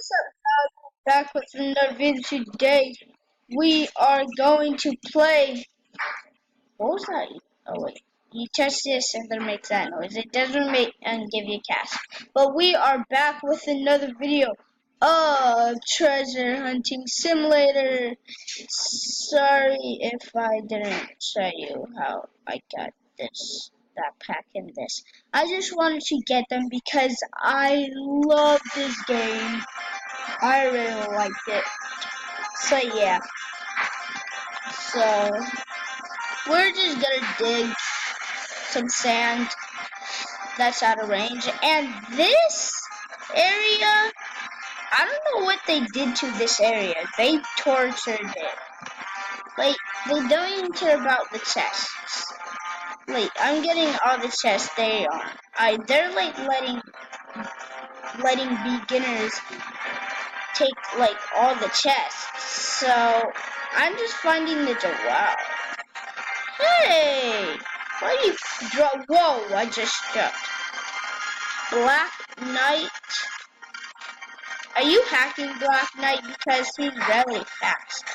What's up, guys? Back with another video today. We are going to play. What was that? Oh wait, you touch this and then makes that noise. It doesn't make and give you cash. But we are back with another video of Treasure Hunting Simulator. Sorry if I didn't show you how I got this backpack and this. I just wanted to get them because I love this game. I really liked it. So yeah. So we're just gonna dig some sand that's out of range. And this area, I don't know what they did to this area. They tortured it. Like, they don't even care about the chests. Like, I'm getting all the chests they are. They're like letting beginners take like all the chests. So I'm just finding the wow. Hey, why do you drop? Whoa! I just dropped. Black Knight. Are you hacking Black Knight because he's really fast?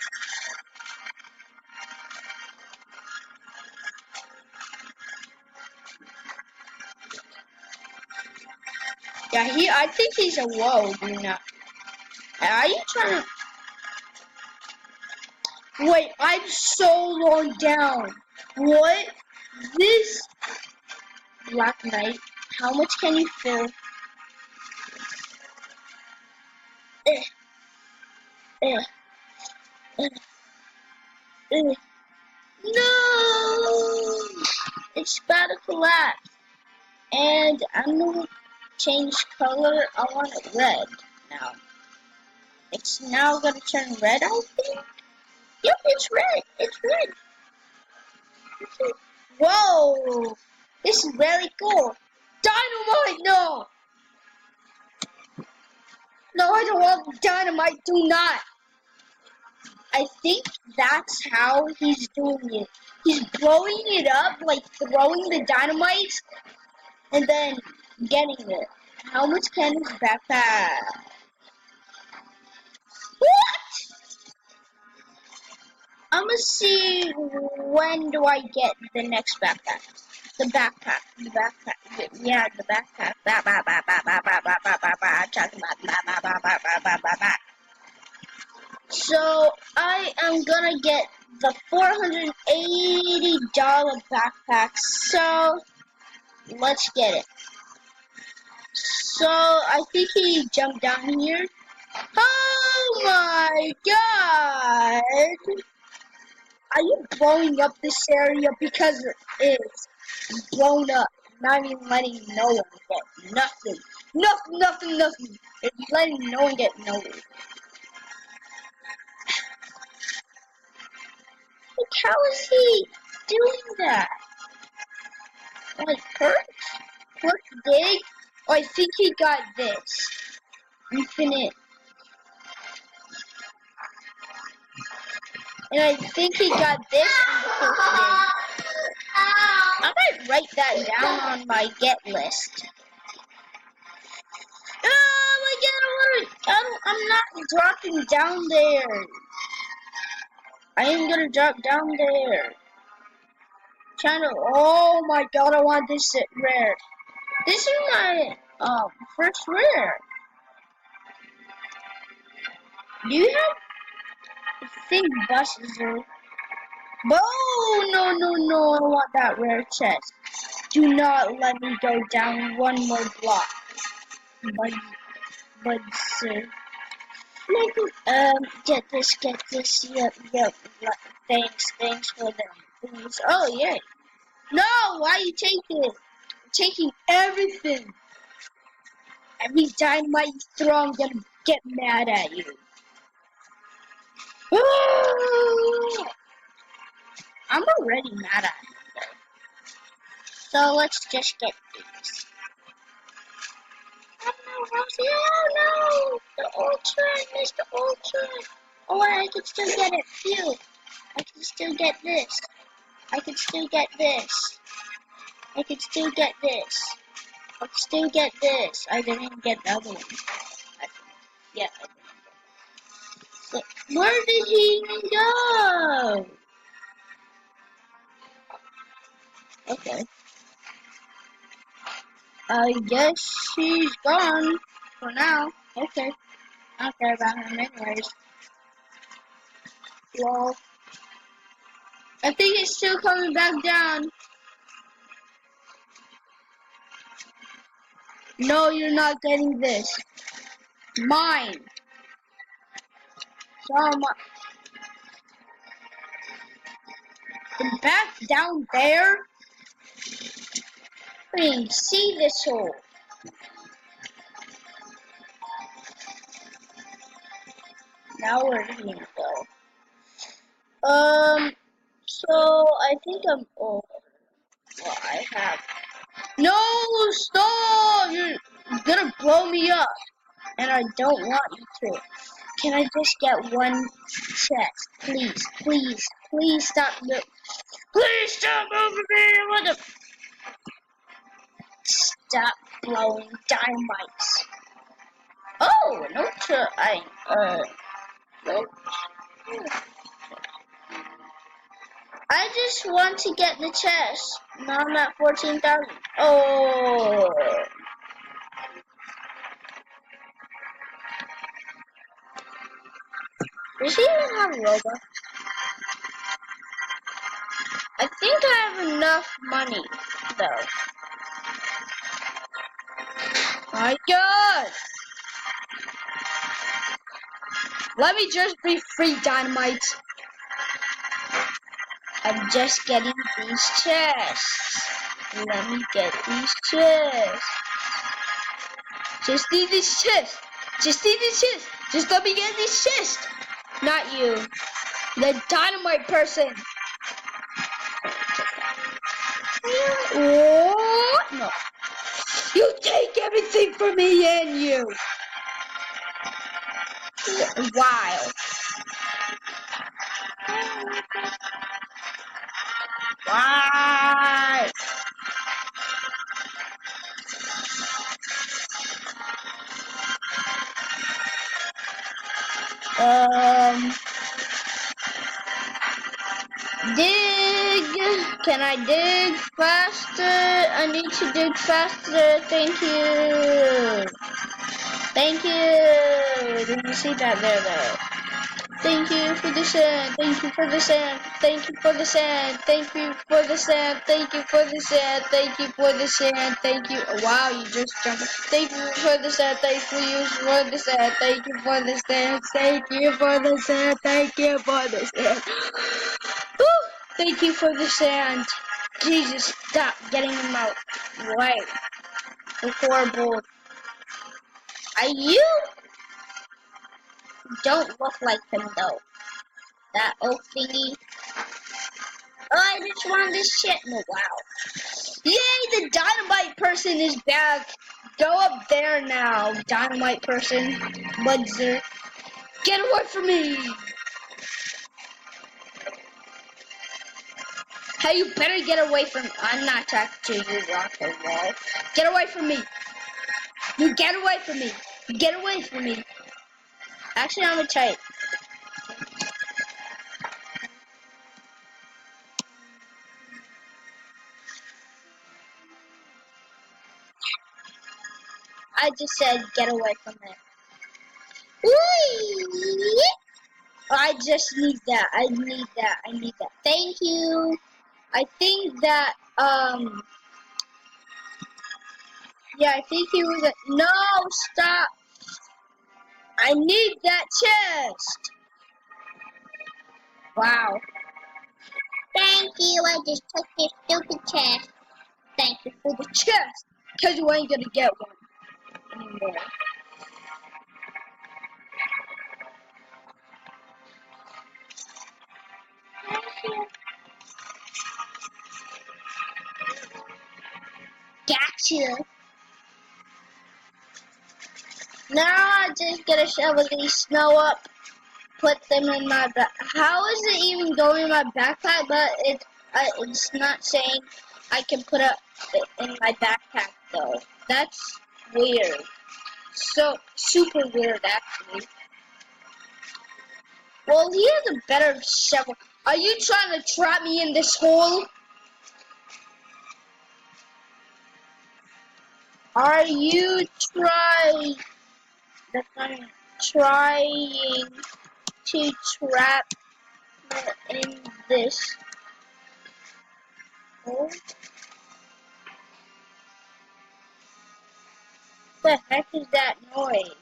Yeah, I think he's a whoa, do not. Are you trying to? Wait, I'm so long down. What? This Black Knight? How much can you fill? Eh, eh, eh, eh. No! It's about to collapse. And I'm gonna change color. I want it red now. It's now gonna turn red, I think. Yep, it's red. It's red. Whoa! This is really cool. Dynamite, no! No, I don't want dynamite. Do not. I think that's how he's doing it. He's blowing it up, like throwing the dynamite, and then getting it. How much can his backpack? What? I'm gonna see when do I get the next backpack. The backpack. Yeah, the backpack. So I am gonna get the $480 backpack. So let's get it. So I think he jumped down here. Oh my god! Are you blowing up this area? Because it's blown up. Not even letting no one get nothing. Nothing. It's letting no one get no one. Like, how is he doing that? Like, perk dig? Oh, I think he got this. Infinite. And I think he got this in the perk dig. I might write that down on my get list. Oh my god, I'm not dropping down there. I am gonna drop down there. Channel. Oh my god, I want this rare. This is my first rare. Do you have? I think buses are. Oh no! I want that rare chest. Do not let me go down one more block. But get this. Yep. Thanks for them. Please. Oh yeah. No, why you taking it? Taking everything. Every dynamite you throw, I'm gonna get mad at you. I'm already mad at you, though. So let's just get these. Oh no! The ultra, Mr. Ultra. Oh, I can still get it. Phew. I can still get this. I can still get this. I can still get this. I can still get this. I didn't even get the other one. Yeah. So, where did he go? Okay. I guess she's gone for now. Okay. I don't care about him anyways. Well, I think it's still coming back down. No, you're not getting this. Mine. So back down there. Please see this hole. Now where did he go? So I think I'm. Oh, well, I have. No, stop! You're gonna blow me up, and I don't want you to. Can I just get one chest, please, please, please stop! Please stop moving me! What the? Stop blowing dynamites. Oh, no, no. I just want to get the chest. Now I'm at 14,000. Oh. Does he even have Roba? I think I have enough money, though. My God! Let me just be free, dynamite. I'm just getting these chests. Let me get these chests. Just need this chest. Just need this chest. Just let me get this chest. Not you. The dynamite person. What? No. You take everything from me and you. Wow. Why? Dig. Can I dig faster? I need to dig faster. Thank you. Thank you. Did you see that there, though? Thank you for the sand. Thank you for the sand. Thank you for the sand. Thank you for the sand. Thank you for the sand. Thank you for the sand. Thank you. Oh, wow, you just jumped. Thank you for the sand. Thank you for the sand. Thank you for the sand. Thank you for the sand. Thank you for the sand. Woo! Thank you for the sand. Jesus, stop getting them out. Right. The horrible. You don't look like him though. That old thingy. Oh, I just want this shit. No, wow. Yay, the dynamite person is back. Go up there now, dynamite person. Mudzer. Get away from me. Hey, you better get away from me. I'm not talking to you, rock and roll. Get away from me. You get away from me. Get away from me. Actually, I'm gonna try it. I just said get away from it. Whee! I just need that. I need that. I need that. Thank you. I think that, yeah, I think he was no, stop. I need that chest. Wow. Thank you. I just took your stupid chest. Thank you for the chest. Because you ain't gonna get one anymore. Gotcha. Now I just gotta shovel these snow up, put them in my back. How is it even going in my backpack? But it's not saying I can put it in my backpack though. That's weird. so super weird, actually. Well, he has a better shovel. Are you trying to trap me in this hole? Are you trying to trap me in this hole? What the heck is that noise?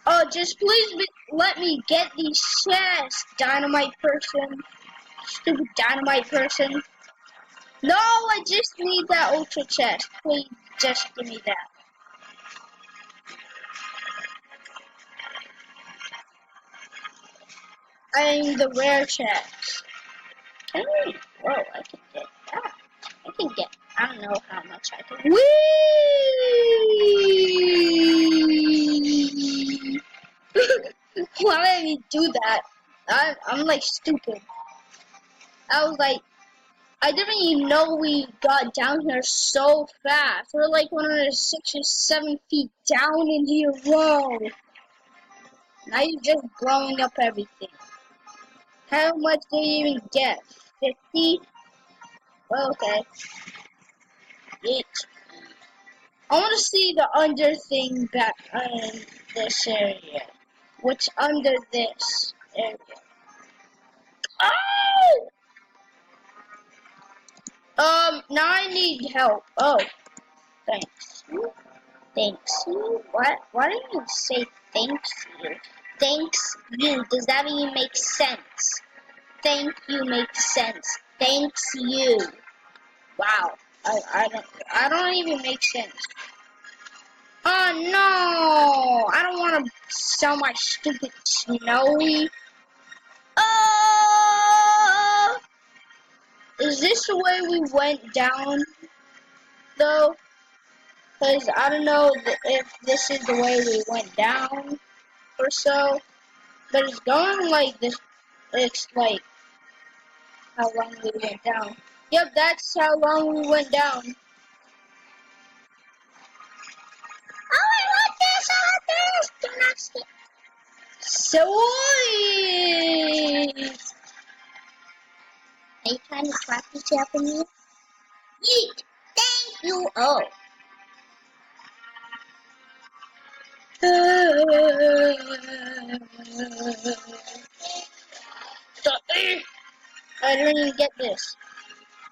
Oh, just please let me get these chests, dynamite person. Stupid dynamite person. No, I just need that ultra chest. Please, just give me that. I need the rare chest. Whoa, I can get that. I can get, I don't know how much I can. Whee! Why did he do that? I'm like stupid. I was like, I didn't even know we got down here so fast. We're like 106 or 7 feet down in here. Whoa. Now you're just blowing up everything. How much do you even get? 50? Okay. I want to see the under thing back in this area. What's under this area? Oh! Now I need help. Oh, thanks. Thanks you? What? Why did you say thanks you? Thanks you. Does that even make sense? Thank you makes sense. Thanks you. Wow. I don't even make sense. Oh no! I don't want to sell my stupid snowy. Oh! Is this the way we went down, though? Because I don't know if this is the way we went down or so. But it's going like this. It's like how long we went down. Yep, that's how long we went down. Oh, I want this! I want this! Do not skip. Sweet! Are you trying to trap yourself in me? Yeet! Thank you! Oh. I didn't even get this.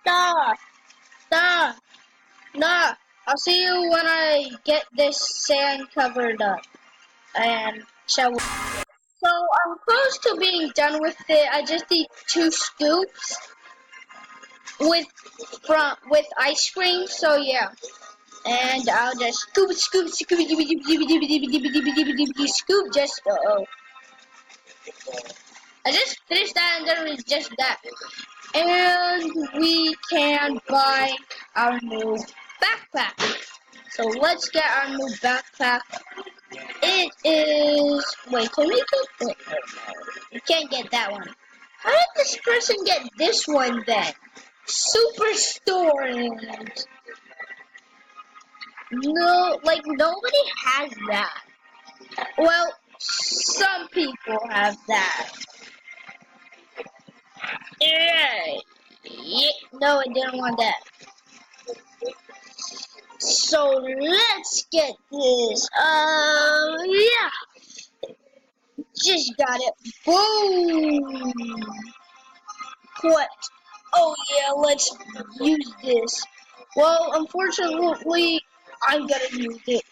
Nah! Nah! Nah! I'll see you when I get this sand covered up. And shall we? So I'm close to being done with it. I just need 2 scoops with ice cream. So yeah, and I'll just scoop, scoop, scoop, scoop. Just I just finished that, and there is just that, and we can buy our new backpack. So let's get our new backpack. It is. Wait, can we get it? We can't get that one. How did this person get this one then? Super storage. No, like nobody has that. Well, some people have that. Yeah. No, I didn't want that. So let's get this. Yeah. Just got it. Boom. What? Oh yeah, let's use this. Well, unfortunately, I'm gonna use it.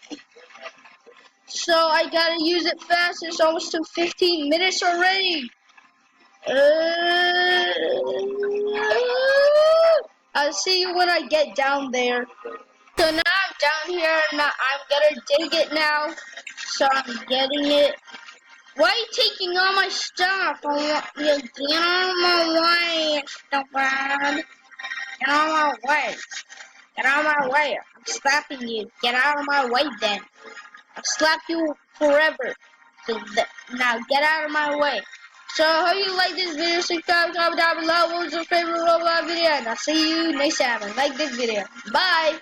So I gotta use it fast. It's almost to 15 minutes already. I'll see you when I get down there. So now I'm down here and I'm gonna dig it now. So I'm getting it. Why are you taking all my stuff? I want you to get out of my way, stupid. Get out of my way. Get out of my way. I'm slapping you. Get out of my way then. I'll slap you forever. So now get out of my way. So, hope you like this video. Subscribe, comment down below. What was your favorite Roblox video? And I'll see you next time. And like this video. Bye.